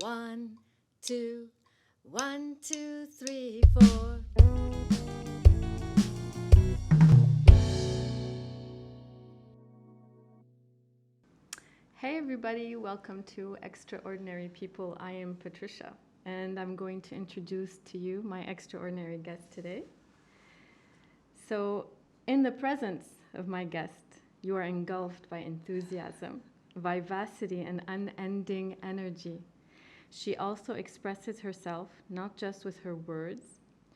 One, two, 1, 2, 3, 4. Hey everybody, welcome to Extraordinary People. I am Patricia, and I'm going to introduce to you my extraordinary guest today. So, in the presence of my guest, you are engulfed by enthusiasm, vivacity, and unending energy. She also expresses herself not just with her words,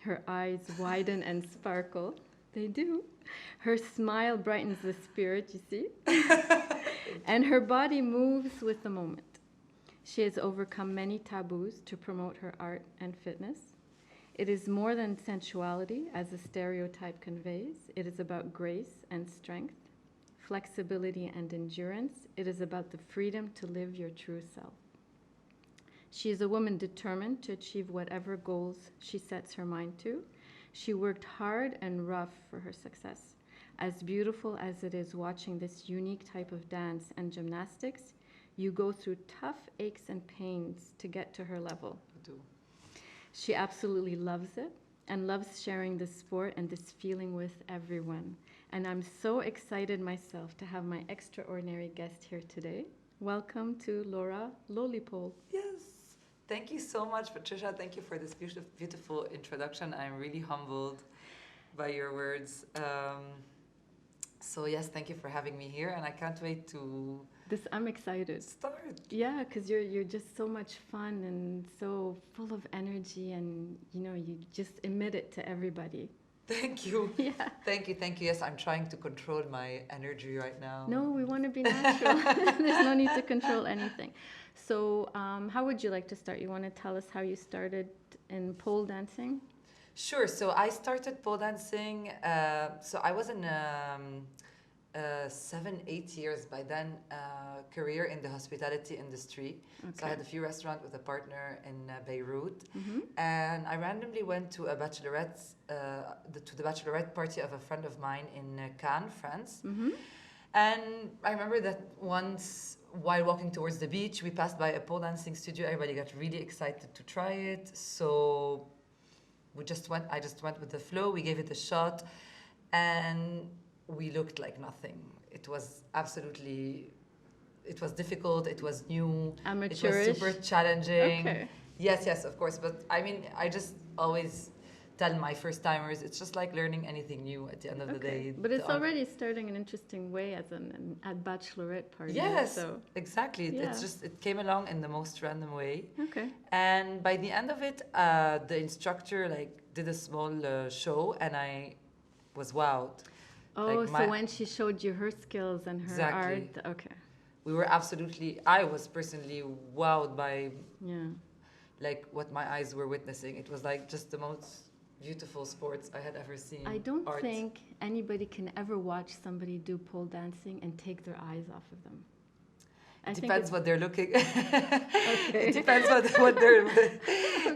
her eyes widen and sparkle. They do. Her smile brightens the spirit, you see? And her body moves with the moment. She has overcome many taboos to promote her art and fitness. It is more than sensuality, as the stereotype conveys. It is about grace and strength, flexibility and endurance. It is about the freedom to live your true self. She is a woman determined to achieve whatever goals she sets her mind to. She worked hard and rough for her success. As beautiful as it is watching this unique type of dance and gymnastics, you go through tough aches and pains to get to her level. I do. She absolutely loves it and loves sharing this sport and this feeling with everyone. And I'm so excited myself to have my extraordinary guest here today. Welcome to Laura Lolypole. Yes. Thank you so much, Patricia. Thank you for this beautiful introduction. I'm really humbled by your words. So yes, thank you for having me here, and I can't wait to I'm excited. start. Yeah, because you're just so much fun and so full of energy, and you just emit it to everybody. Thank you. Yeah. Thank you. Yes, I'm trying to control my energy right now. No, we want to be natural. There's no need to control anything. So, how would you like to start? You want to tell us how you started in pole dancing? Sure. So I started pole dancing. So I was in 7, 8 years by then career in the hospitality industry. Okay. So I had a few restaurants with a partner in Beirut, Mm-hmm. and I randomly went to a bachelorette, to the bachelorette party of a friend of mine in Cannes, France. Mm-hmm. And I remember that once, while walking towards the beach, we passed by a pole dancing studio. Everybody got really excited to try it. So I just went with the flow. We gave it a shot, and we looked like nothing. It was difficult. It was new. Amateurish. It was super challenging. Okay. Yes, of course. But I mean, I just always tell my first timers, it's just like learning anything new at the end of the day. But it's already starting an interesting way as a bachelorette party. Yes, So. exactly. Yeah. It came along in the most random way. Okay. And by the end of it, the instructor did a small show, and I was wowed. Oh, so when she showed you her skills and her Exactly. art, okay. I was personally wowed by Yeah. what my eyes were witnessing. It was like just the most beautiful sports I had ever seen. I don't Art. think anybody can ever watch somebody do pole dancing and take their eyes off of them. It depends what they're looking. Okay. It depends what they're.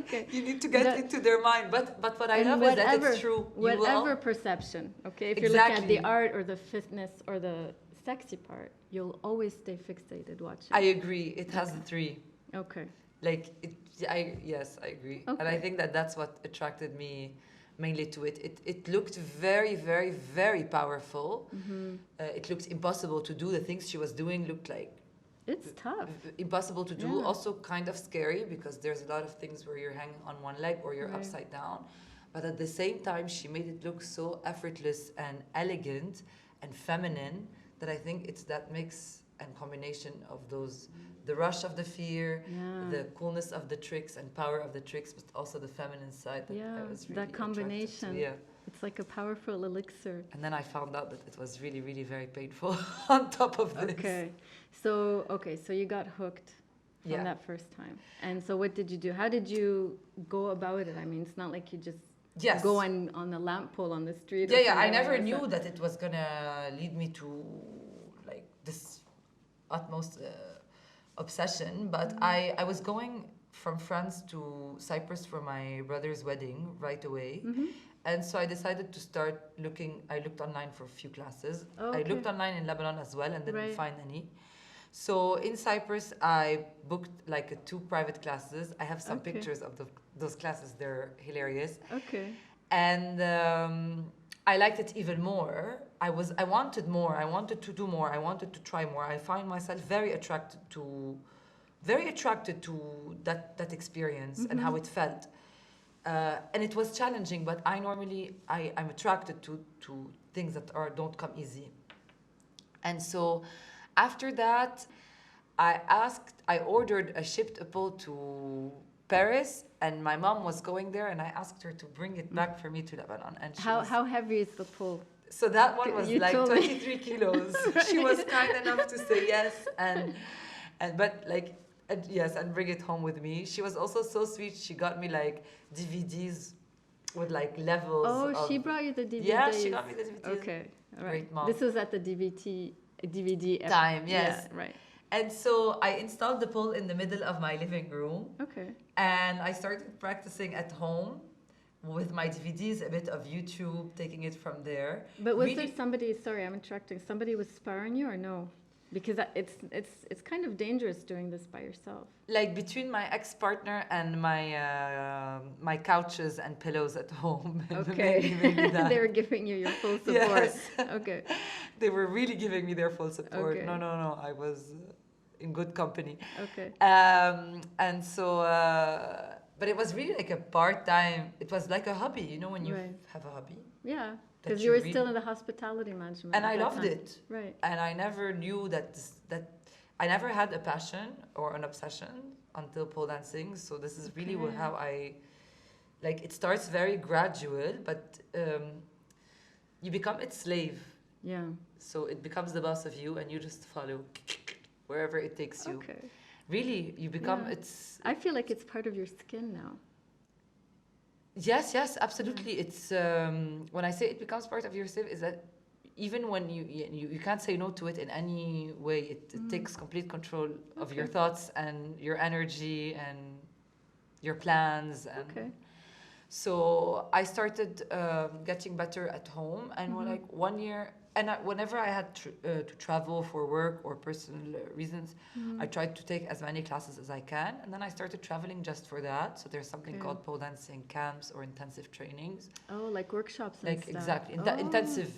Okay. You need to get into their mind. But what I love is that it's true. Whatever perception, okay? If you're looking at the art or the fitness or the sexy part, you'll always stay fixated watching. I agree. It has the three. Okay. Yes, I agree. Okay. And I think that's what attracted me mainly to it. It looked very, very, very powerful. Mm-hmm. It looked impossible to do. The things she was doing looked like It's tough. impossible to do. Yeah. Also kind of scary, because there's a lot of things where you're hanging on one leg or you're Right. upside down. But at the same time, she made it look so effortless and elegant and feminine that I think it's that mix and combination of those, the rush of the fear, Yeah. the coolness of the tricks and power of the tricks, but also the feminine side that I was really that combination. attracted to. Yeah. It's like a powerful elixir. And then I found out that it was really, really very painful on top of this. So you got hooked from Yeah. that first time. And so what did you do? How did you go about it? I mean, it's not like you just Yes. go on a lamp pole on the street. Yeah, or I something never like knew that it was gonna lead me to this utmost obsession. But I was going from France to Cyprus for my brother's wedding right away. Mm-hmm. And so I decided to start looking. I looked online for a few classes. Oh, I okay. looked online in Lebanon as well and didn't Right. find any. So in Cyprus, I booked like 2 private classes. I have some Okay. pictures of those classes. They're hilarious. Okay. And I liked it even more. I wanted more. I wanted to do more. I wanted to try more. I find myself very attracted to that experience and how it felt. And it was challenging, but I'm attracted to things that don't come easy. And so after that, I ordered a shipped apple to Paris, and my mom was going there, and I asked her to bring it back for me to Lebanon. And How heavy is the pull? so that one was You like told me. 23 kilos. She was kind enough to say yes, and yes, and bring it home with me. She was also so sweet. She got me like DVDs with like levels. Oh, she brought you the DVDs. Yeah, she got me the DVDs. Okay, all right. Great mom. This was at the DVD Time, yes. Yeah, right. And so I installed the pole in the middle of my living room, Okay. and I started practicing at home with my DVDs, a bit of YouTube, taking it from there. But was Really- there somebody? Sorry, I'm interrupting. Somebody was sparring you or no? Because it's kind of dangerous doing this by yourself. Like between my ex-partner and my couches and pillows at home. Okay. maybe that. They were giving you your full support. Yes. Okay. They were really giving me their full support. Okay. No. I was in good company. Okay. And so, but it was really like a part-time. It was like a hobby, you know, when you Right. have a hobby. Yeah. That Because you you were really- still in the hospitality management. And at I that loved time. it. Right. And I never knew that I never had a passion or an obsession until pole dancing. So this is really Okay. how like it starts very gradual, but you become its slave. Yeah. So it becomes the boss of you, and you just follow wherever it takes you. Okay. Really, you become Yeah. it's. I feel like it's part of your skin now. Yes, absolutely. It's when I say it becomes part of yourself, is that even when you can't say no to it in any way, it takes complete control of your Okay. thoughts and your energy and your plans. And Okay. so I started getting better at home, and when, like 1 year, and whenever I had to travel for work or personal reasons, I tried to take as many classes as I can, and then I started traveling just for that. So there's something Okay. called pole dancing camps or intensive trainings, Oh, like workshops and like stuff. exactly Oh. intensive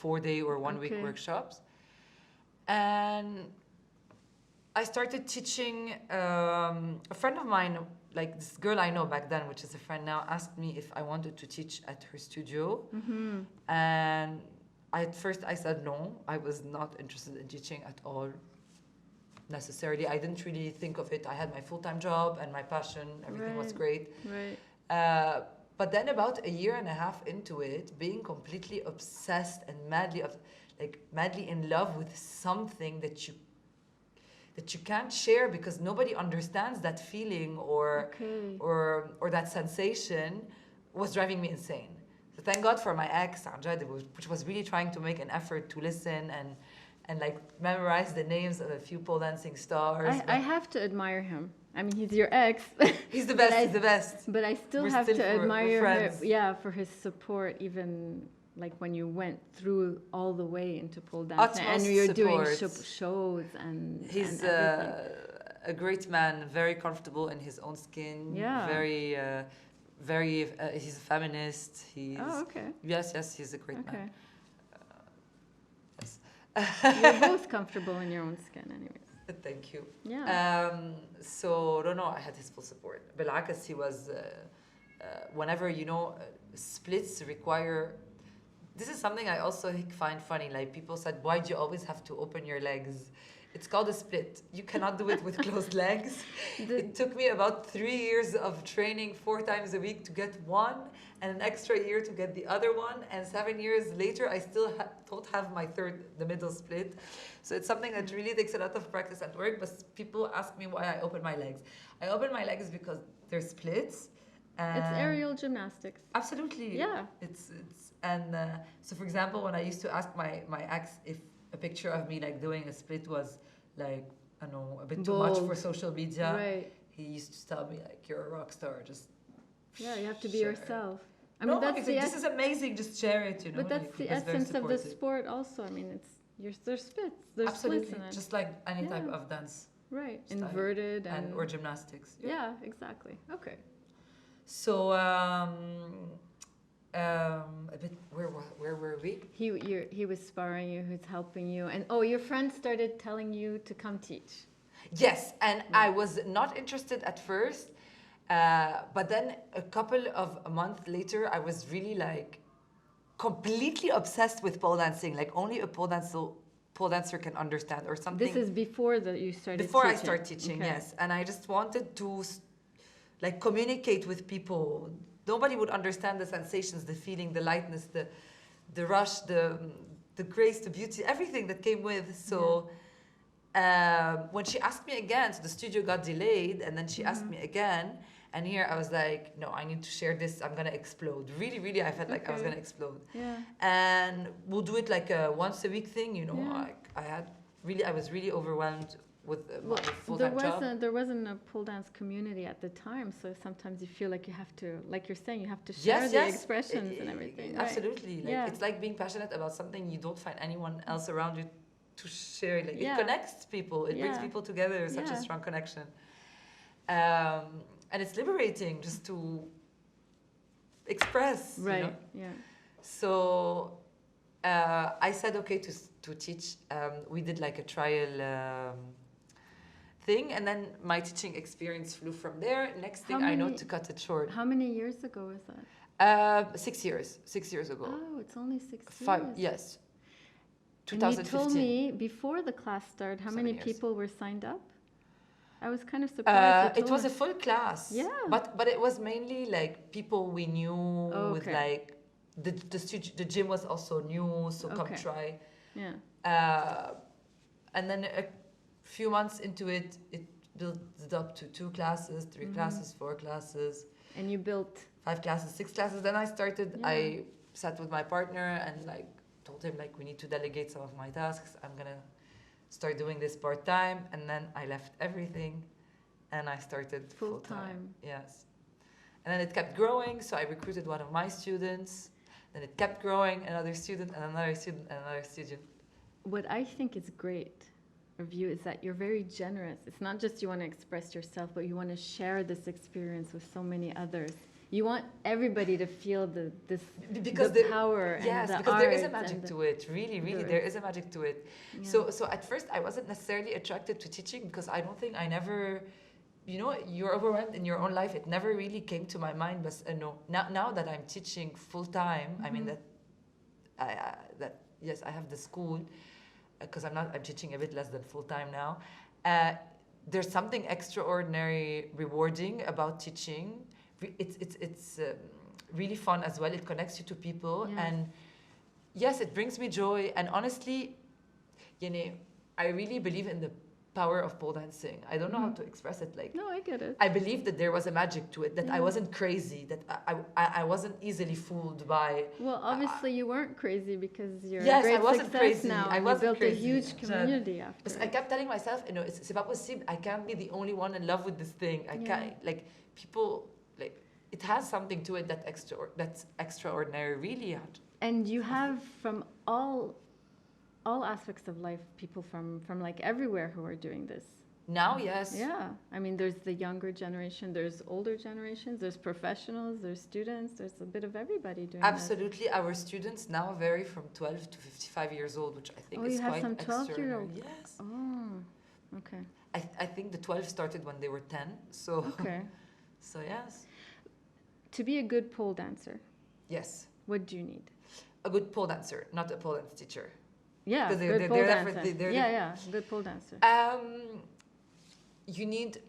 4-day or 1 week Okay. workshops, and I started teaching. A friend of mine, like this girl I know back then, which is a friend now, asked me if I wanted to teach at her studio. And at first I said no. I was not interested in teaching at all, necessarily. I didn't really think of it. I had my full-time job and my passion. Everything was Right. great. Right. But then about a year and a half into it, being completely obsessed and madly in love with something that you can't share because nobody understands that feeling Okay. or that sensation, was driving me insane. So thank God for my ex, Amjad, which was really trying to make an effort to listen and like memorize the names of a few pole dancing stars. I have to admire him. I mean, he's your ex. He's the best. But I- He's the best. But I still We're have still to we're admire him, friends. yeah, for his support, even like when you went through all the way into pole dancing and Utmost you're doing support. shows and He's and everything. a great man, very comfortable in his own skin. Yeah. Very. He's a feminist. He's Oh, okay. yes, he's a great Okay. man. Yes. You're both comfortable in your own skin, anyways. Thank you. Yeah. So no, I had his full support. Bil'akas, he was whenever splits require. This is something I also find funny. Like people said, why do you always have to open your legs? It's called a split. You cannot do it with closed legs. It took me about 3 years of training 4 times a week to get one, and an extra year to get the other one. And 7 years later, I still don't have my the middle split. So it's something that really takes a lot of practice at work. But people ask me why I open my legs. I open my legs because they're splits. It's aerial gymnastics. Absolutely. Yeah. It's so for example, when I used to ask my ex if a picture of me like doing a split was like, I don't know, a bit too much Bold. for social media, Right. he used to tell me like, you're a rock star, just Yeah, you have to be share. yourself. I No, mean, that's he's the like, this is amazing, just share it, you know. but that's like, the he was very essence of the supportive. sport also. I mean, there's splits. There's Absolutely, splits in it. just like any type Yeah. of dance Right. style. Inverted and or gymnastics. yeah, exactly. Okay. So a bit. Where were we? He was sparring you. Who's helping you? And oh, your friend started telling you to come teach. Yes, and I was not interested at first, but then a couple of a month later, I was really like completely obsessed with pole dancing. Like only a pole dancer can understand or something. This is before that you started. Before teaching. I start teaching, Okay. yes, and I just wanted to like communicate with people. Nobody would understand the sensations, the feeling, the lightness, the rush, the grace, the beauty, everything that came with. So. When she asked me again, so the studio got delayed, and then she asked me again, and here I was like, no, I need to share this. I'm gonna explode. Really, really, I felt like I was gonna explode. Yeah. And we'll do it like a once a week thing, you know. Yeah. Like I was really overwhelmed with my full-time job. There wasn't a pole dance community at the time, so sometimes you feel like you have to, like you're saying, you have to share the expressions and everything. Absolutely. Right? Like it's like being passionate about something you don't find anyone else around you to share. Like it connects people, it brings people together, such a strong connection, and it's liberating just to express, right? You know? Yeah. So I said okay to teach. We did like a trial thing, and then my teaching experience flew from there. Next thing I know, to cut it short. How many years ago was that? 6 years. 6 years ago. Oh, it's only 6 years. 5, yes. 2015. And you told me before the class started how many people were signed up? I was kind of surprised. It was a full class. Yeah. But it was mainly like people we knew with like the gym was also new, so come try. Yeah. And then a few months into it built up to 2 classes, 3 classes, 4 classes. And you built 5 classes, 6 classes. Then I started. I sat with my partner and like told him like we need to delegate some of my tasks. I'm gonna start doing this part-time, and then I left everything and I started full-time. Yes. And then it kept growing, so I recruited one of my students, then it kept growing, another student and another student and another student. What I think is great of you is that you're very generous. It's not just you want to express yourself, but you want to share this experience with so many others. You want everybody to feel the power and the because there is a art magic to it. Really, there is a magic to it. Yeah. So at first I wasn't necessarily attracted to teaching because I don't think I never, you know, you're overwhelmed in your own life. It never really came to my mind. But no, now that I'm teaching full time, I mean that yes, I have the school because I'm teaching a bit less than full time now. There's something extraordinary, rewarding about teaching. It's really fun as well. It connects you to people, and yes, it brings me joy. And honestly, you know, I really believe in the power of pole dancing. I don't know how to express it. Like, no, I get it. I believe that there was a magic to it. That I wasn't crazy. That I wasn't easily fooled by. Well, obviously you weren't crazy because you're yes, a great I wasn't success crazy. now. I and wasn't you built crazy. a huge community after. Because I kept telling myself, you know, c'est pas possible. I can't be the only one in love with this thing. I can't. Like people, like it has something to it that's extraordinary, really. And you have from all aspects of life people from like everywhere who are doing this. Now, yes. Yeah. I mean, there's the younger generation, there's older generations, there's professionals, there's students, there's a bit of everybody doing Absolutely. Our students now vary from 12 to 55 years old, which I think is quite extraordinary. Oh, you have some 12-year-olds? Yes. Oh, okay. I think the 12 started when they were 10, so... Okay. So, yes. To be a good pole dancer, yes, what do you need? A good pole dancer, not a pole dance teacher. Yeah, good pole dancer. Good pole dancer. You need,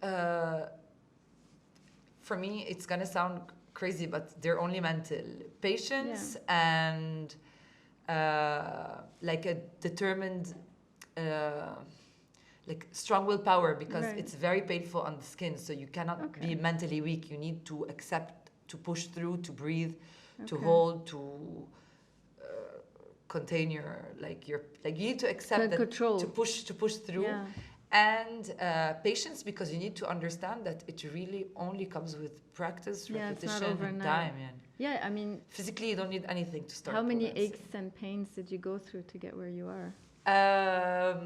for me, it's gonna sound crazy, but they're only mental. Patience and like a determined, like strong willpower, because it's very painful on the skin. So you cannot be mentally weak. You need to accept, to push through, to breathe, to hold, to contain your you need to accept that, control. to push through. Yeah. And patience, because you need to understand that it really only comes with practice, repetition, and time. Yeah, I mean... Physically, you don't need anything to start. How many aches and pains did you go through to get where you are? But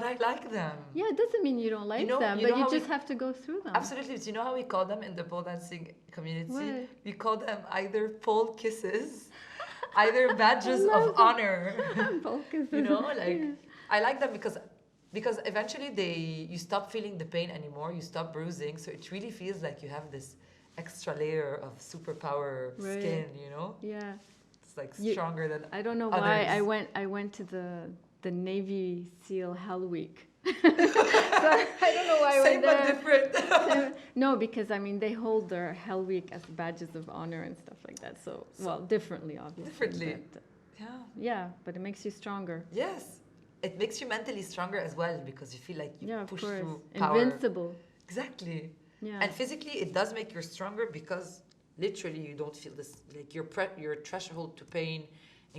I like them. Yeah, it doesn't mean you don't like them, you but know you how just have to go through them. Absolutely. Do you know how we call them in the pole dancing community? What? We call them either pole kisses, either badges I of love honor. Bulk is Like yeah. I like them because eventually you stop feeling the pain anymore. You stop bruising, so it really feels like you have this extra layer of superpower Right. skin. Yeah. It's like stronger than I don't know others. why I went to the Navy SEAL Hell Week. So I don't know why I Same went there. but different. No, because I mean they hold their Hell Week as badges of honor and stuff like that. So well, differently obviously. Differently. But, Yeah. yeah, but it makes you stronger. Yes. It makes you mentally stronger as well because you feel like you push through power. Invincible. Exactly. Yeah. And physically, it does make you stronger because literally you don't feel this, like your threshold to pain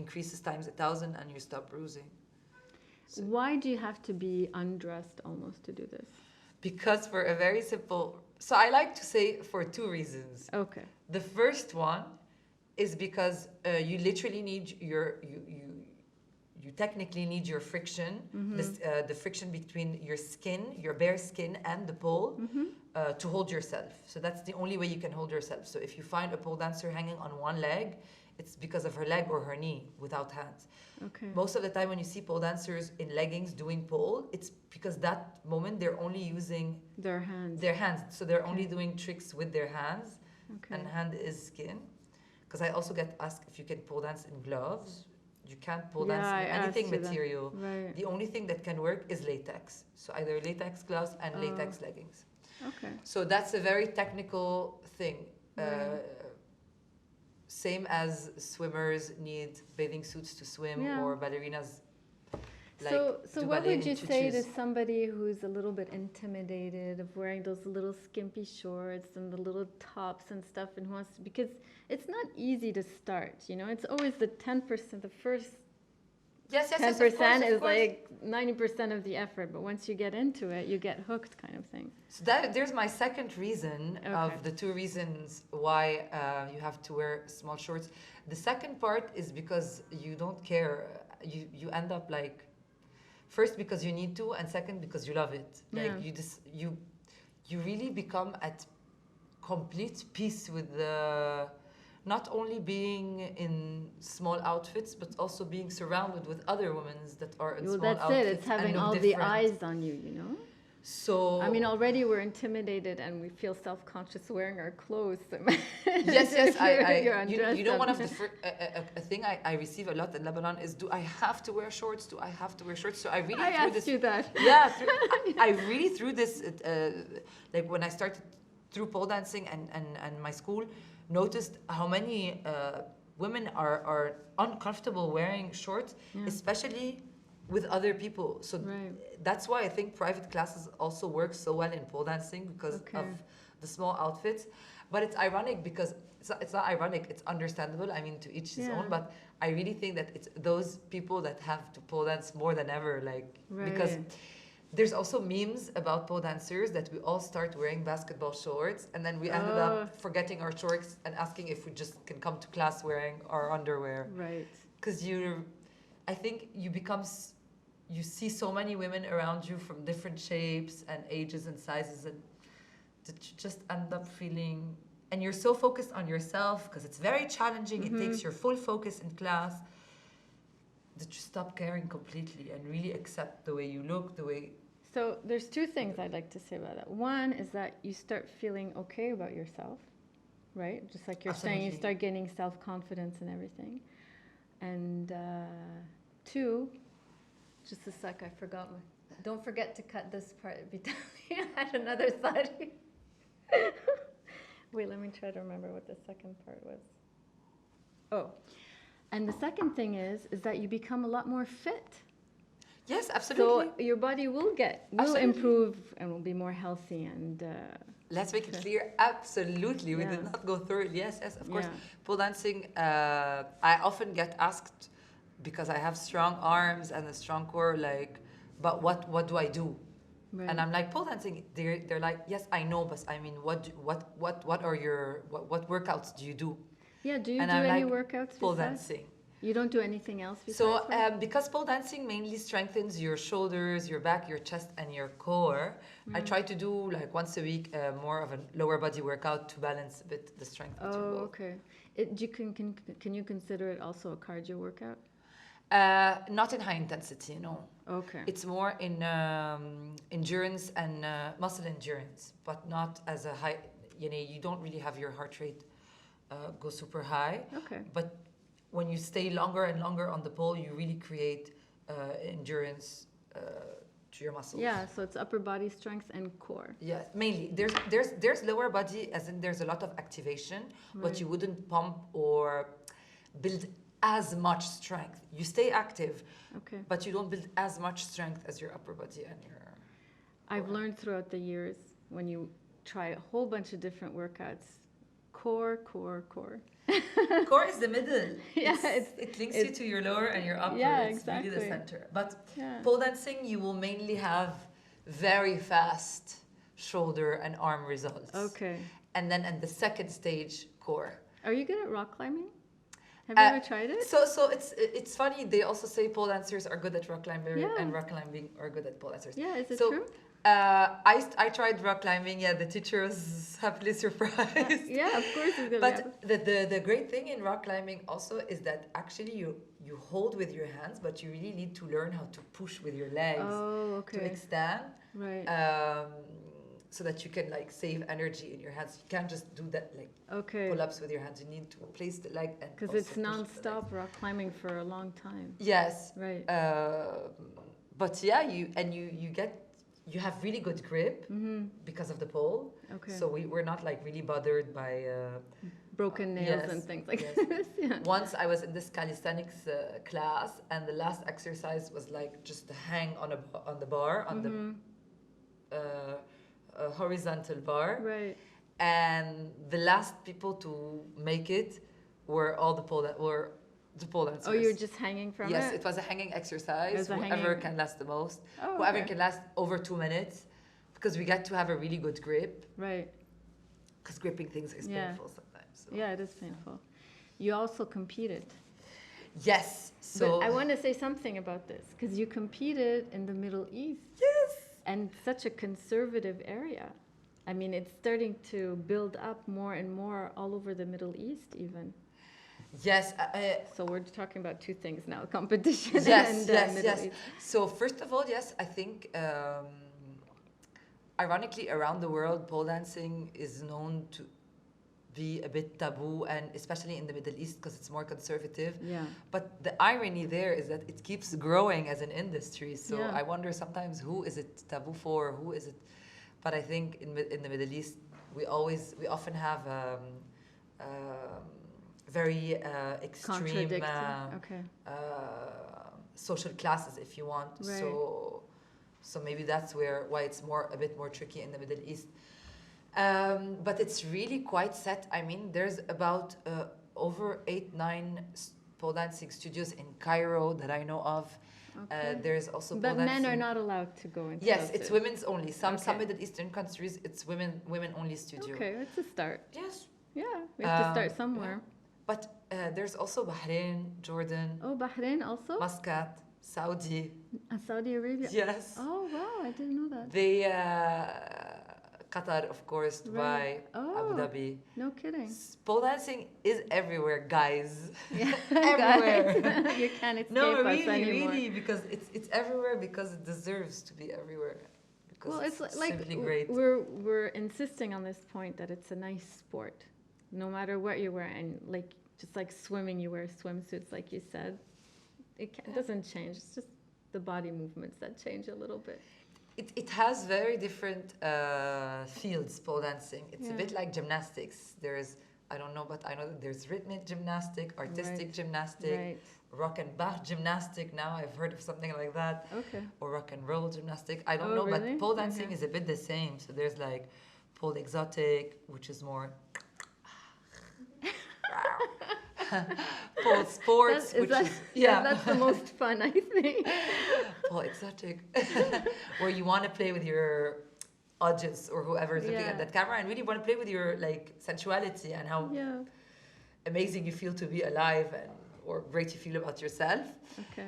increases times 1,000 and you stop bruising. So, why do you have to be undressed almost to do this? because for a very simple, so I like to say for two reasons. Okay. The first one is because you literally need you technically need your friction, the friction between your skin, your bare skin, and the pole to hold yourself. So that's the only way you can hold yourself. So if you find a pole dancer hanging on one leg, it's because of her leg or her knee without hands. Okay. Most of the time when you see pole dancers in leggings doing pole, it's because that moment they're only using Their hands. So they're only doing tricks with their hands, Okay. and hand is skin. Because I also get asked if you can pole dance in gloves. You can't pole dance in anything material. Right. The only thing that can work is latex. So either latex gloves and latex leggings. Okay. So that's a very technical thing. Right. Same as swimmers need bathing suits to swim, or ballerinas. So what would you say to tutus. somebody who's a little bit intimidated of wearing those little skimpy shorts and the little tops and stuff, and who wants to, because it's not easy to start, it's always the 10%, the first Yes, 10% of is course. like 90% of the effort, but once you get into it, you get hooked kind of thing. So there's my second reason of the two reasons why you have to wear small shorts. The second part is because you don't care. You end up like, first because you need to, and second because you love it. Like you really become at complete peace with the, not only being in small outfits, but also being surrounded with other women that are in small outfits. That's it. It's having all the eyes on you, So I mean, already we're intimidated and we feel self-conscious wearing our clothes. yes, You're undressed. One of the a thing I receive a lot in Lebanon is, do I have to wear shorts? Do I have to wear shorts? So I really asked you that. Yeah, I really threw this like when I started through pole dancing and my school, noticed how many women are uncomfortable wearing shorts, especially with other people. So that's why I think private classes also work so well in pole dancing, because of the small outfits. But it's ironic because it's not ironic, it's understandable. I mean, to each his own, but I really think that it's those people that have to pole dance more than ever, because there's also memes about pole dancers that we all start wearing basketball shorts, and then we ended up forgetting our shorts and asking if we just can come to class wearing our underwear. Right. Because I think you see so many women around you from different shapes and ages and sizes, and that you just end up feeling, and you're so focused on yourself because it's very challenging. It takes your full focus in class, that you stop caring completely and really accept the way you look, the way. So there's two things I'd like to say about that. One is that you start feeling okay about yourself, right? Just like you're saying, you start gaining self-confidence and everything. And two, just a sec, I forgot don't forget to cut this part. I had another thought. Wait, let me try to remember what the second part was. Oh, and the second thing is that you become a lot more fit. Yes, absolutely. So your body will improve and will be more healthy and. Let's make it clear. Absolutely, we did not go through it. Yes, of course. Pole dancing. I often get asked, because I have strong arms and a strong core, but what do I do? Right. And I'm like, pole dancing. They're like, yes, I know, but I mean, what are your what workouts do you do? Yeah, do you do any workouts? Pole dancing. You don't do anything else besides So, that? because pole dancing mainly strengthens your shoulders, your back, your chest, and your core, I try to do like once a week more of a lower body workout to balance a bit the strength between Oh, both. okay. Can you consider it also a cardio workout? Not in high intensity, no. Okay. It's more in endurance and muscle endurance, but not as a high. You don't really have your heart rate go super high. Okay. But when you stay longer and longer on the pole, you really create endurance to your muscles. Yeah, so it's upper body strength and core. Yes, mainly. There's lower body, as in there's a lot of activation, but Right. you wouldn't pump or build as much strength. You stay active, Okay. but you don't build as much strength as your upper body and your. I've learned throughout the years when you try a whole bunch of different workouts, core. Core is the middle. Yeah, it links you to your lower and your upper. Yeah, it's really the exactly. center. But Yeah. pole dancing, you will mainly have very fast shoulder and arm results. Okay. And then at the second stage, core. Are you good at rock climbing? Have you ever tried it? So it's funny. They also say pole dancers are good at rock climbing, Yeah. and rock climbing are good at pole dancers. Yeah, is it So, true? I tried rock climbing. Yeah, the teacher was happily surprised. Yeah, of course it's good. But the great thing in rock climbing also is that actually you hold with your hands, but you really need to learn how to push with your legs Oh, to okay. extend. Right. So that you can like save energy in your hands. You can't just do that like Okay. pull-ups with your hands. You need to place the leg and Because also it's push the non-stop legs. rock climbing for a long time. Yes. Right. But yeah, you have really good grip because of the pole. Okay. So we're not like really bothered by Broken nails yes, and things like yes. this. Yeah. Once I was in this calisthenics class, and the last exercise was like just to hang on the bar on the horizontal bar, Right. and the last people to make it were all the pole dancers. Oh, you're just hanging from Yes, it? it was a hanging exercise. It was a Whoever hanging- can last the most. Oh, Whoever okay. can last over 2 minutes, because we get to have a really good grip. Right. Because gripping things is Yeah. painful sometimes. So. Yeah, it is painful. You also competed. Yes. So But I want to say something about this because you competed in the Middle East. yes. And such a conservative area. I mean, it's starting to build up more and more all over the Middle East, even. Yes. So we're talking about two things now: competition Yes. and Yes. Middle Yes. East. So first of all, yes, I think. Ironically, around the world, pole dancing is known to be a bit taboo, and especially in the Middle East because it's more conservative. Yeah. But the irony there is that it keeps growing as an industry. So Yeah. I wonder sometimes who is it taboo for, who is it? But I think in the Middle East, we often have very extreme Contradicting. Okay. social classes, if you want. Right. So maybe that's why it's a bit more tricky in the Middle East. But it's really quite set. I mean, there's about over 8-9 pole dancing studios in Cairo that I know of. Okay. There's also pole But men dancing. are not allowed to go into Yes, those it's too. women's only. Some Okay. Middle Eastern countries, it's women only studio. Okay, it's a start. Yes. Yeah, we have to start Yeah. somewhere. But there's also Bahrain, Jordan, Oh, Bahrain also? Muscat, Saudi. Saudi Arabia? Yes. Oh, wow, I didn't know that. They Qatar, of course, Dubai, Right. Abu Oh. Dhabi. No kidding. Pole dancing is everywhere, guys. Yeah, Everywhere. guys, you can't escape No, us really, anymore. really, because it's everywhere because it deserves to be everywhere. Because Well, it's like simply great. we're insisting on this point that it's a nice sport, no matter what you wear, and like just like swimming, you wear swimsuits, like you said. It doesn't change. It's just the body movements that change a little bit. It has very different fields, pole dancing. It's a Yeah. bit like gymnastics. I don't know, but I know that there's rhythmic gymnastic, artistic Right. gymnastic, Right. rock and bar gymnastic. Now I've heard of something like that. Okay. Or rock and roll gymnastic. I don't Oh, know, really? but pole dancing Okay. is a bit the same. So there's like pole exotic, which is more pole sports, which is That's the most fun, I think. pole exotic, where you want to play with your audience or whoever is looking Yeah. at that camera and really want to play with your like sensuality and how Yeah. amazing you feel to be alive and or great you feel about yourself. Okay.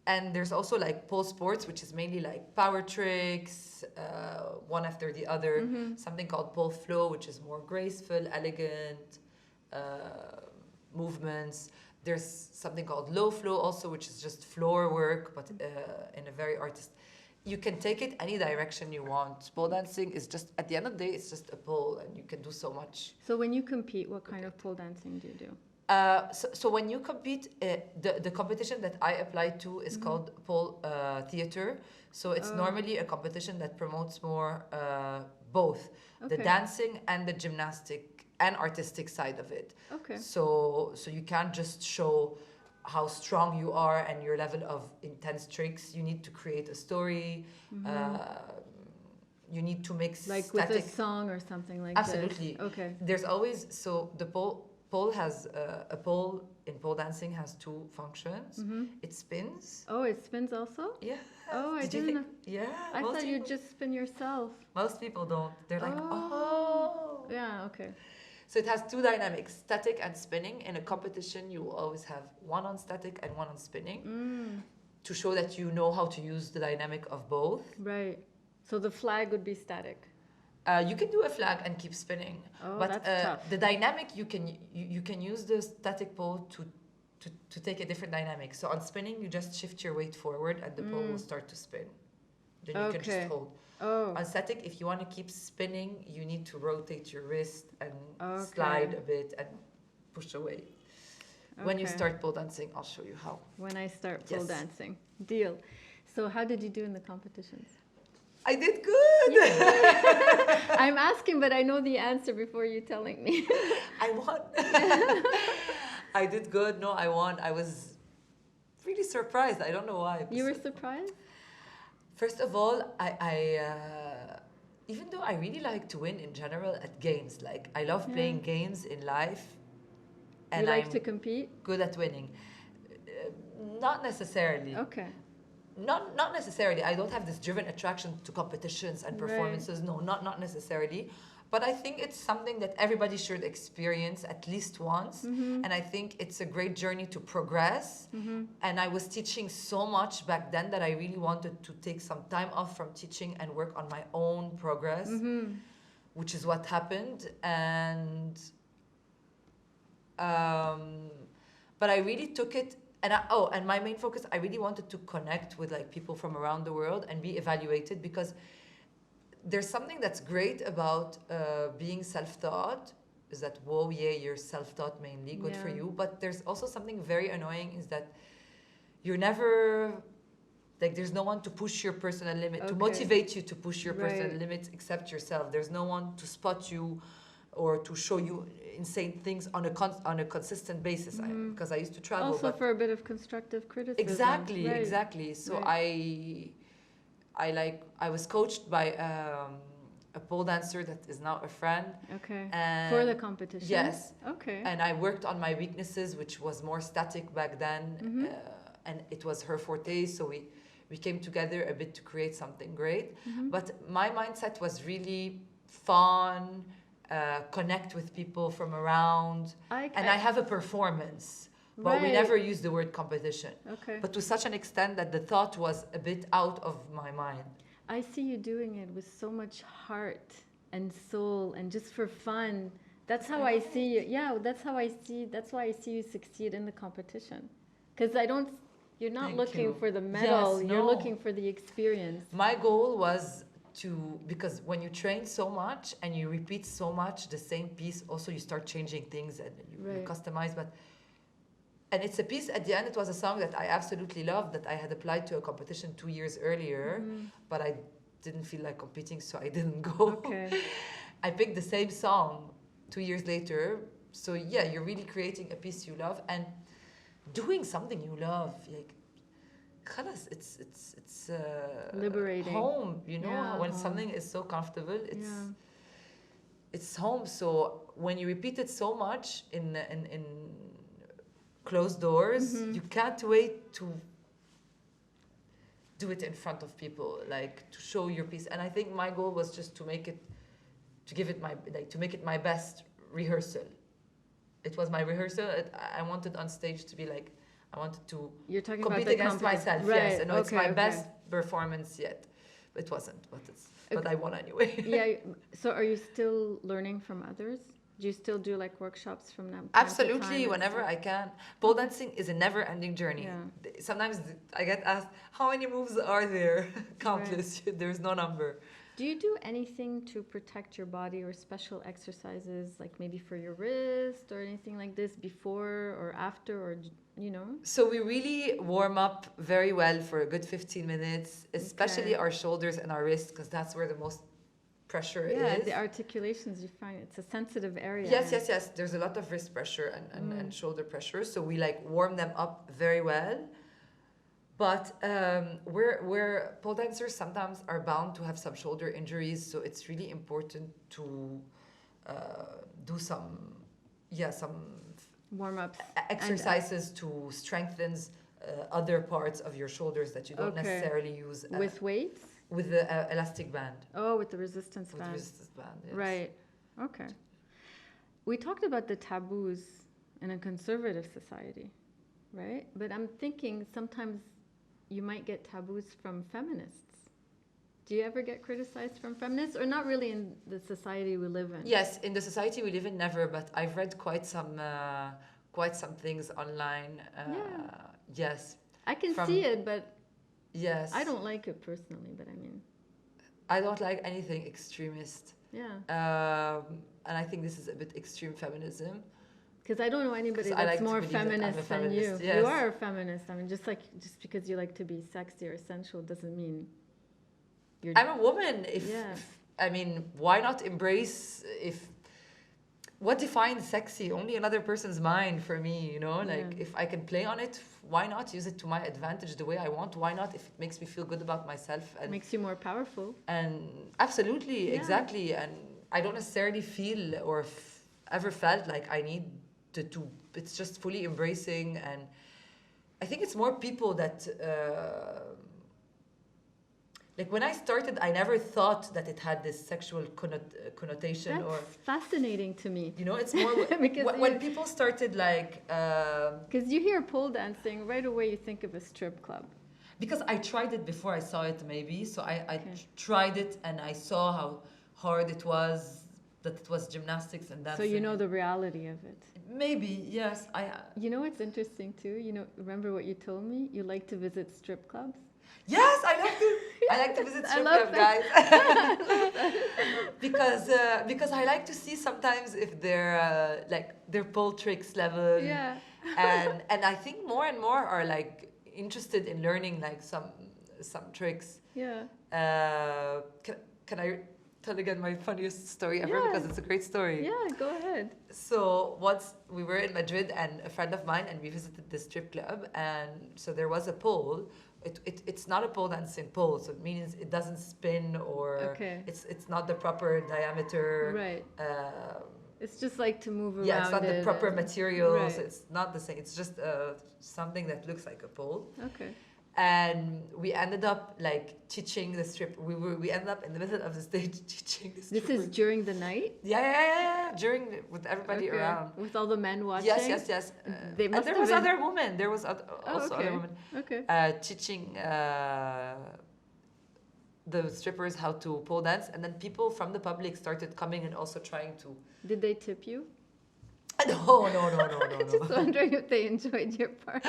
And there's also like pole sports, which is mainly like power tricks, one after the other. Mm-hmm. Something called pole flow, which is more graceful, elegant movements. There's something called low flow also, which is just floor work, but in a very artist. You can take it any direction you want. Pole dancing is just, at the end of the day, it's just a pole, and you can do so much. So when you compete, what kind of pole dancing do you do? So when you compete, the competition that I applied to is called pole theater. So it's normally a competition that promotes more both the dancing and the gymnastic and artistic side of it. Okay. So you can't just show how strong you are and your level of intense tricks. You need to create a story. You need to make like static... with a song or something like Absolutely. this. Okay. There's always, so the pole has a pole in pole dancing has two functions. It spins. Oh, it spins also? Yeah. Oh, I Did you didn't know. Yeah. I most thought you people- just spin yourself. Most people don't. They're like, Oh. oh. Yeah, okay. So it has two dynamics, static and spinning. In a competition, you will always have one on static and one on spinning to show that you know how to use the dynamic of both. Right. So the flag would be static. You can do a flag and keep spinning, Oh, but that's tough. the dynamic you can use the static pole to take a different dynamic. So on spinning, you just shift your weight forward and the pole will start to spin. Then you can just hold. Oh. On static, if you want to keep spinning, you need to rotate your wrist and Okay. slide a bit and push away. When you Okay. start pole dancing, I'll show you how. When I start pole Yes. dancing. Deal. So how did you do in the competitions? I did good. I'm asking, but I know the answer before you telling me. I won. I did good. No, I won. I was really surprised. I don't know why. You were surprised? First of all, even though I really like to win in general at games, like I love playing games in life, and You like I'm to compete? good at winning. Not necessarily. Okay. Not necessarily. I don't have this driven attraction to competitions and performances. No, not necessarily. But I think it's something that everybody should experience at least once. And I think it's a great journey to progress. And I was teaching so much back then that I really wanted to take some time off from teaching and work on my own progress, which is what happened. And but I really took it. And my main focus, I really wanted to connect with like people from around the world and be evaluated, because there's something that's great about being self-taught, is that, whoa, yeah, you're self-taught mainly, good for you. But there's also something very annoying, is that you're never, like, there's no one to push your personal limit, to motivate you to push your personal limits except yourself. There's no one to spot you or to show you insane things on a consistent basis, because I used to travel. Also for a bit of constructive criticism. Exactly. So I was coached by a pole dancer that is now a friend. Okay. And for the competition? Yes. Okay. And I worked on my weaknesses, which was more static back then, and it was her forte. So we came together a bit to create something great. But my mindset was really fun. Connect with people from around, and I have a performance, but we never use the word competition. Okay. But to such an extent that the thought was a bit out of my mind. I see you doing it with so much heart and soul and just for fun. That's how I see you. Yeah, that's why I see you succeed in the competition. Because you're not looking for the medal, you're looking for the experience. My goal was because when you train so much and you repeat so much the same piece, also you start changing things and you customize. And it's a piece, at the end it was a song that I absolutely loved, that I had applied to a competition 2 years earlier, but I didn't feel like competing, so I didn't go. Okay. I picked the same song 2 years later. So yeah, you're really creating a piece you love and doing something you love. Like, خلاص, it's liberating. Home, you know, when something is so comfortable, it's home. So when you repeat it so much in closed doors, you can't wait to do it in front of people, like to show your piece. And I think my goal was just to make it my best rehearsal. it was my rehearsal. I wanted on stage to be like, I wanted to You're talking compete about the against myself. Right. Yes, I know it's my Okay. best performance yet. It wasn't, but I won anyway. Yeah. So are you still learning from others? Do you still do like workshops from them? Absolutely, whenever I can. Pole dancing is a never-ending journey. Yeah. Sometimes I get asked, how many moves are there? Countless. Right. There's no number. Do you do anything to protect your body or special exercises, like maybe for your wrist or anything like this before or after, or you know? So we really warm up very well for a good 15 minutes, especially our shoulders and our wrists, because that's where the most pressure is. Yeah, the articulations, you find it's a sensitive area. Yes. There's a lot of wrist pressure and shoulder pressure. So we like warm them up very well. But we're pole dancers sometimes are bound to have some shoulder injuries. So it's really important to do some warm-ups exercises to strengthen other parts of your shoulders that you don't necessarily use. With weights? With the elastic band. Oh, with the resistance band. With the resistance band, yes. Right. Okay. We talked about the taboos in a conservative society, right? But I'm thinking sometimes you might get taboos from feminists. Do you ever get criticized from feminists, or not really in the society we live in? Yes, in the society we live in, never. But I've read quite some things online. Yes. I can see it, but yes, I don't like it personally. But I mean, I don't like anything extremist. Yeah. And I think this is a bit extreme feminism. Because I don't know anybody that's more feminist than you. Yes. You are a feminist. I mean, just because you like to be sexy or sensual doesn't mean you're. I'm a woman. I mean, why not embrace what defines sexy? Only another person's mind for me, you know? Like, if I can play on it, why not use it to my advantage the way I want? Why not if it makes me feel good about myself? And makes you more powerful. And absolutely, exactly. And I don't necessarily feel or ever felt like I need to it's just fully embracing. And I think it's more people that... like when I started, I never thought that it had this sexual connotation. That's fascinating to me. You know, it's more when people started like... Because you hear pole dancing, right away you think of a strip club. Because I tried it before I saw it, maybe. So I tried it and I saw how hard it was, that it was gymnastics and dancing. So you know the reality of it. Maybe, yes. You know what's interesting too? You know, remember what you told me? You like to visit strip clubs? Yes, I like to visit strip club, guys. because I like to see sometimes if they're like their pole tricks level. Yeah. and I think more and more are like interested in learning like some tricks. Yeah. Can I tell again my funniest story ever, because it's a great story? Yeah, go ahead. So once we were in Madrid and a friend of mine, and we visited the strip club, and so there was a pole. It's not a pole dancing pole, so it means it doesn't spin or it's not the proper diameter. Right. It's just like to move around. Yeah, it's not the proper materials. Right. It's not the same. It's just something that looks like a pole. Okay. And we ended up like teaching the strip. We ended up in the middle of the stage teaching the strip. This is during the night? Yeah. With everybody around. With all the men watching? Yes. They must and there was other women. There was also other women. Okay. Teaching the strippers how to pole dance. And then people from the public started coming and also trying to... Did they tip you? No. I'm just wondering if they enjoyed your part.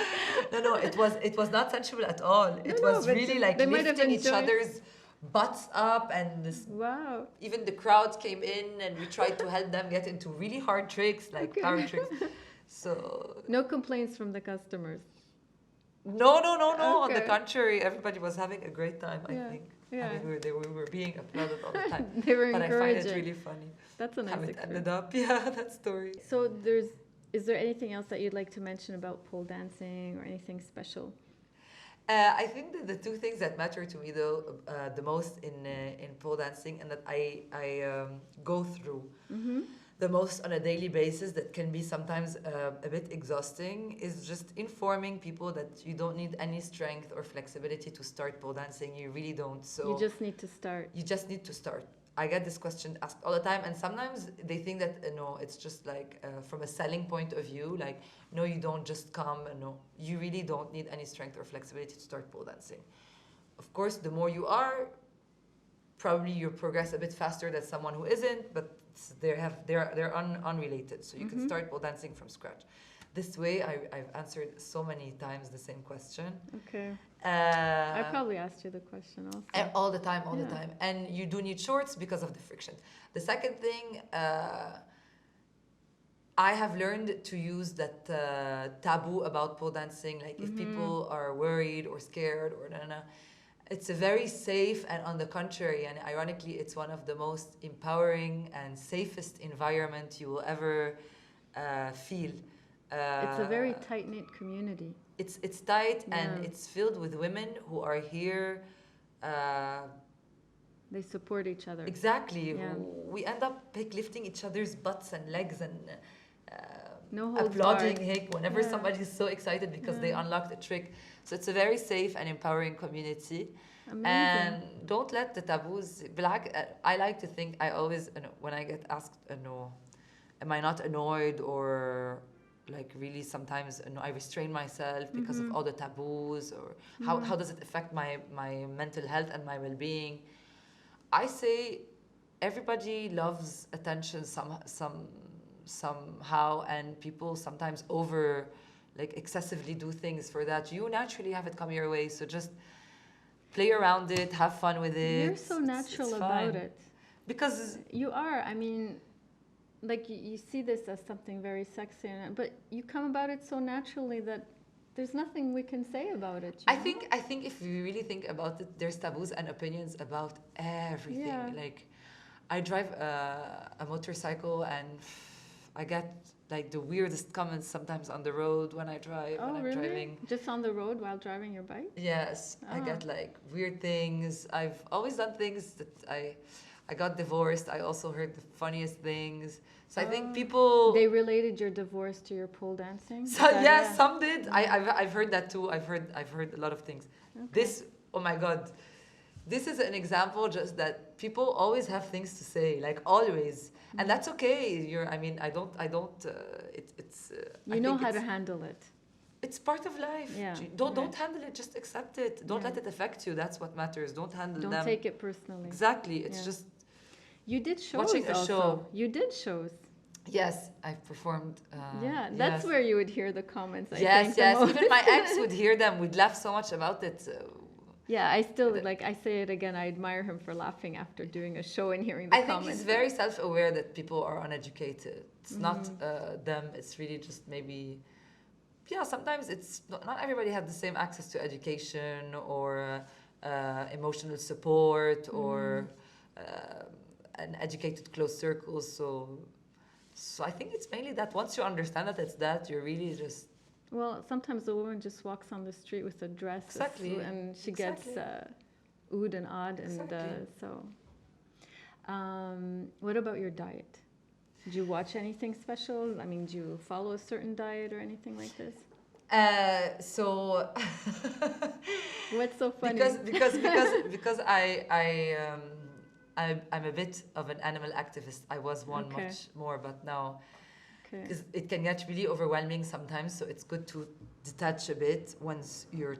No, it was not sensual at all. It was really like lifting each other's butts up, and this. Wow. Even the crowd came in, and we tried to help them get into really hard tricks, like power tricks. So no complaints from the customers. No. On the contrary, everybody was having a great time. I think. Yeah. I mean, we were being applauded all the time. They were but encouraging. I find it really funny. That's a nice how it experience. ended up. Yeah, that story. So is there anything else that you'd like to mention about pole dancing or anything special? I think that the two things that matter to me though the most in pole dancing, and that I go through the most on a daily basis, that can be sometimes a bit exhausting, is just informing people that you don't need any strength or flexibility to start pole dancing. You really don't. So you just need to start. You just need to start. I get this question asked all the time, and sometimes they think that no, it's just like from a selling point of view, like no, you don't just come, no, you really don't need any strength or flexibility to start pole dancing. Of course, the more you are, probably you progress a bit faster than someone who isn't, but they're unrelated. So you can start pole dancing from scratch. This way, I've answered so many times the same question. Okay. I probably asked you the question also. All the time, all the time. And you do need shorts because of the friction. The second thing, I have learned to use that taboo about pole dancing. Like if people are worried or scared or it's a very safe, and on the contrary, and ironically, it's one of the most empowering and safest environment you will ever feel. It's a very tight-knit community. It's tight, and it's filled with women who are here. They support each other. Exactly. Yeah. We end up lifting each other's butts and legs and applauding whenever somebody's so excited because they unlocked a trick. So it's a very safe and empowering community. Amazing. And don't let the taboos. I like to think, I always, when I get asked, am I not annoyed, or like really sometimes I restrain myself because of all the taboos, or how does it affect my mental health and my well-being? I say everybody loves attention somehow, and people sometimes excessively do things for that. You naturally have it come your way, so just play around it, have fun with it. You're so natural about it. Because you are, I mean, like you see this as something very sexy, but you come about it so naturally that there's nothing we can say about it. I think if we really think about it, there's taboos and opinions about everything. Yeah. Like, I drive a motorcycle, and I get like the weirdest comments sometimes on the road when I drive. Oh, when I'm really? Driving. Just on the road while driving your bike? Yes, I get like weird things. I've always done things that I got divorced. I also heard the funniest things. So I think people... They related your divorce to your pole dancing? So, yes, some did. I've heard that too. I've heard a lot of things. Okay. This, oh my God. This is an example just that people always have things to say, like always. And that's okay. You know how to handle it. It's part of life. Yeah. Don't handle it, just accept it. Don't let it affect you. That's what matters. Don't handle them. Don't take it personally. Exactly. It's just... You did shows watching a also. Show. You did shows. Yes, I've performed. That's where you would hear the comments. I think, Even my ex would hear them. We'd laugh so much about it. Yeah, I still, I say it again, I admire him for laughing after doing a show and hearing the comments. I think he's very self-aware that people are uneducated. It's not them, it's really just maybe... Yeah, sometimes it's... Not everybody has the same access to education or emotional support or an educated close circle. So I think it's mainly that once you understand that it's that, you're really just... Well, sometimes a woman just walks on the street with a dress. Exactly. And she gets oohed and awed. What about your diet? Did you watch anything special? I mean, do you follow a certain diet or anything like this? What's so funny? Because I'm a bit of an animal activist. I was much more, but now... Because it can get really overwhelming sometimes, so it's good to detach a bit once you're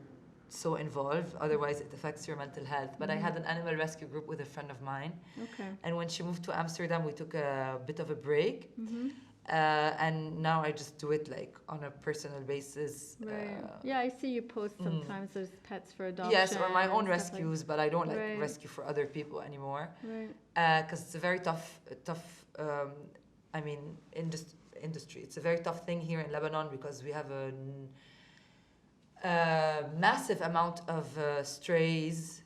so involved. Otherwise, it affects your mental health. But I had an animal rescue group with a friend of mine. Okay. And when she moved to Amsterdam, we took a bit of a break. And now I just do it like on a personal basis. Right. I see you post sometimes there's pets for adoption. Yes, or my own rescues, but I don't rescue for other people anymore. Right. Because it's a very tough. Industry. It's a very tough thing here in Lebanon because we have a massive amount of strays,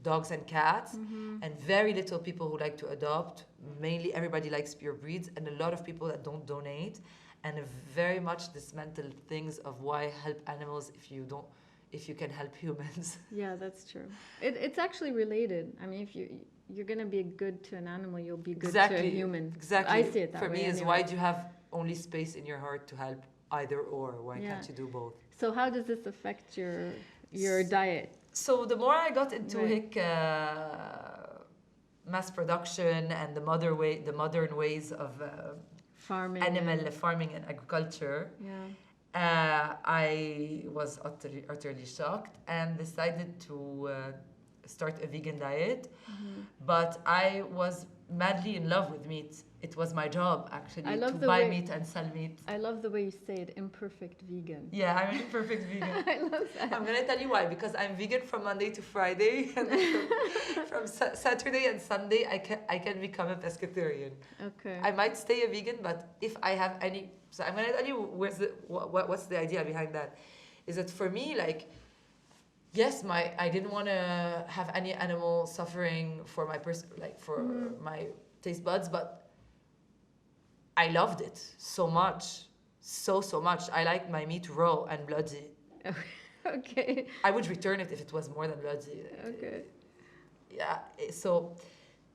dogs and cats, and very little people who like to adopt. Mainly everybody likes pure breeds, and a lot of people that don't donate, and very much dismantle things of why help animals if you can help humans. Yeah, that's true. It's actually related. I mean, if you're going to be good to an animal, you'll be good to a human. Exactly. I see it that way. For me, is why do you have only space in your heart to help either or? Why can't you do both? So how does this affect your diet? So the more I got into mass production and the modern ways of Farming. animal farming and agriculture, I was utterly shocked and decided to start a vegan diet. But I was madly in love with meat. It was my job, actually, to buy meat and sell meat. I love the way you say it, imperfect vegan. Yeah, I'm an imperfect vegan. I love that. I'm going to tell you why. Because I'm vegan from Monday to Friday. And then from Saturday and Sunday, I can become a pescatarian. Okay. I might stay a vegan, but if I have any... So I'm going to tell you what's the idea behind that. Is that for me, like... Yes, I didn't want to have any animal suffering for my my taste buds, but I loved it so much, so much. I like my meat raw and bloody. Okay. I would return it if it was more than bloody. Okay. Yeah. So,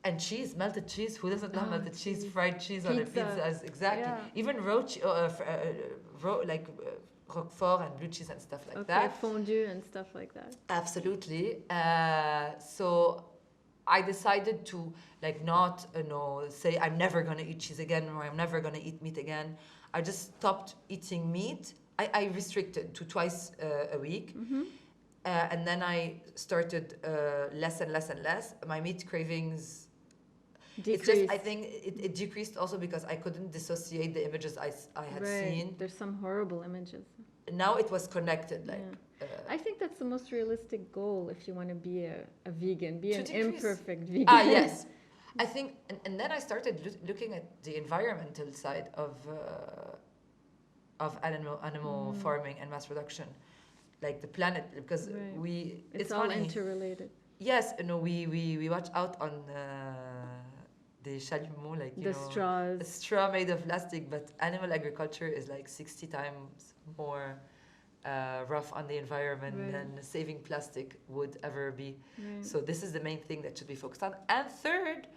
and cheese, melted cheese. Who doesn't love melted cheese? Fried cheese on a pizza. Exactly. Yeah. Even raw like. Roquefort and blue cheese and stuff like that. Okay, fondue and stuff like that. Absolutely. So I decided to not say I'm never gonna eat cheese again or I'm never gonna eat meat again. I just stopped eating meat. I restricted to twice a week. And then I started less and less and less. My meat cravings decreased. It's just, I think it decreased also because I couldn't dissociate the images I had seen. There's some horrible images. Now it was connected. I think that's the most realistic goal if you want to be a vegan, be an imperfect vegan. Yes. I think, and then I started looking at the environmental side of animal farming and mass production, like the planet, because it's all funny. Interrelated. Yes, we watch out on the chalumeau, straws. A straw made of plastic, but animal agriculture is 60 times more rough on the environment than saving plastic would ever be. So this is the main thing that should be focused on. And third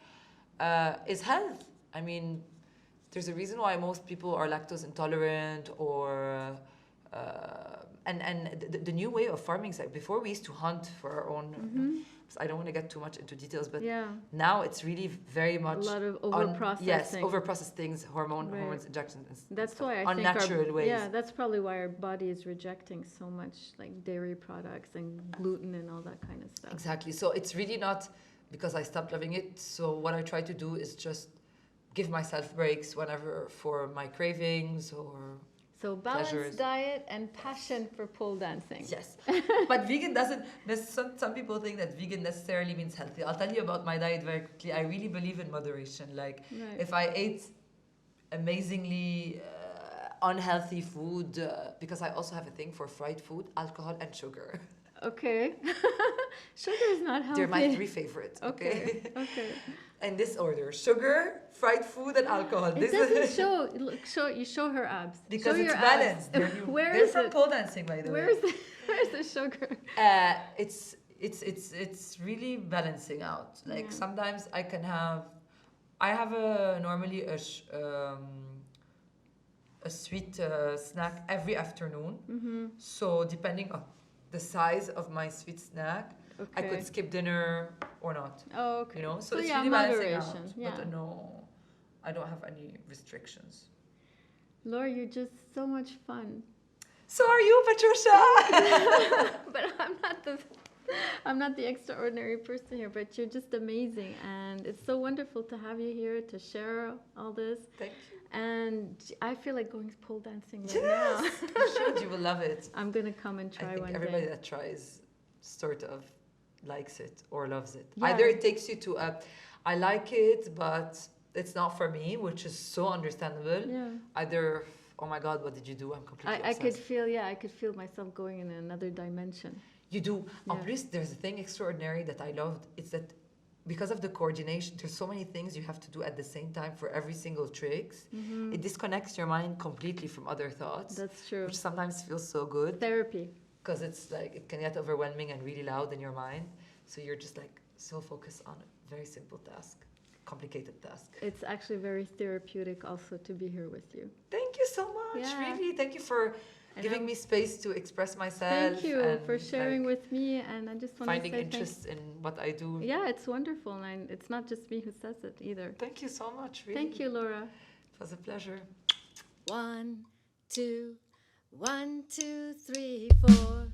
is health. I mean, there's a reason why most people are lactose intolerant or and the new way of farming is before we used to hunt for our own. I don't want to get too much into details, but now it's really very much a lot of over-processing. Yes, over-processed things, hormones, injections. That's why I think unnatural ways. Yeah, that's probably why our body is rejecting so much dairy products and gluten and all that kind of stuff. Exactly. So it's really not because I stopped loving it. So what I try to do is just give myself breaks whenever for my cravings or. So balanced pleasures. Diet and passion for pole dancing. Yes. But vegan doesn't... Some people think that vegan necessarily means healthy. I'll tell you about my diet very quickly. I really believe in moderation. If I ate amazingly unhealthy food, because I also have a thing for fried food, alcohol and sugar. Okay. Sugar is not healthy. They're my three favorites. Okay. In this order: sugar, fried food, and alcohol. It doesn't show. Look, you show her abs. Because it's balanced. They're from pole dancing, by the way. Where's the sugar? It's really balancing out. Sometimes I have normally a sweet snack every afternoon. So depending on the size of my sweet snack, I could skip dinner or not. Oh, okay. So it's really balancing out. But no, I don't have any restrictions. Laura, you're just so much fun. So are you, Patricia? But I'm not the extraordinary person here, but you're just amazing. And it's so wonderful to have you here to share all this. Thank you. And I feel like going pole dancing right now. You should. You will love it. I'm going to come and try one day. I think everybody that tries sort of likes it or loves it. Yeah. Either it takes you to I like it, but it's not for me, which is so understandable. Yeah. Either, oh my God, what did you do? I'm completely obsessed. I could feel myself going in another dimension. You do. Yeah. En plus, there's a thing extraordinary that I loved. It's that because of the coordination, there's so many things you have to do at the same time for every single tricks. It disconnects your mind completely from other thoughts. That's true. Which sometimes feels so good. Therapy. Because it's it can get overwhelming and really loud in your mind. So you're just so focused on a very simple task, complicated task. It's actually very therapeutic also to be here with you. Thank you so much. Yeah. Really, thank you for giving me space to express myself. Thank you and for sharing with me, and I just want to finding say interest in what I do. Yeah, it's wonderful, and it's not just me who says it either. Thank you so much. Really. Thank you, Laura. It was a pleasure. 1, 2, 1, 2, 3, 4.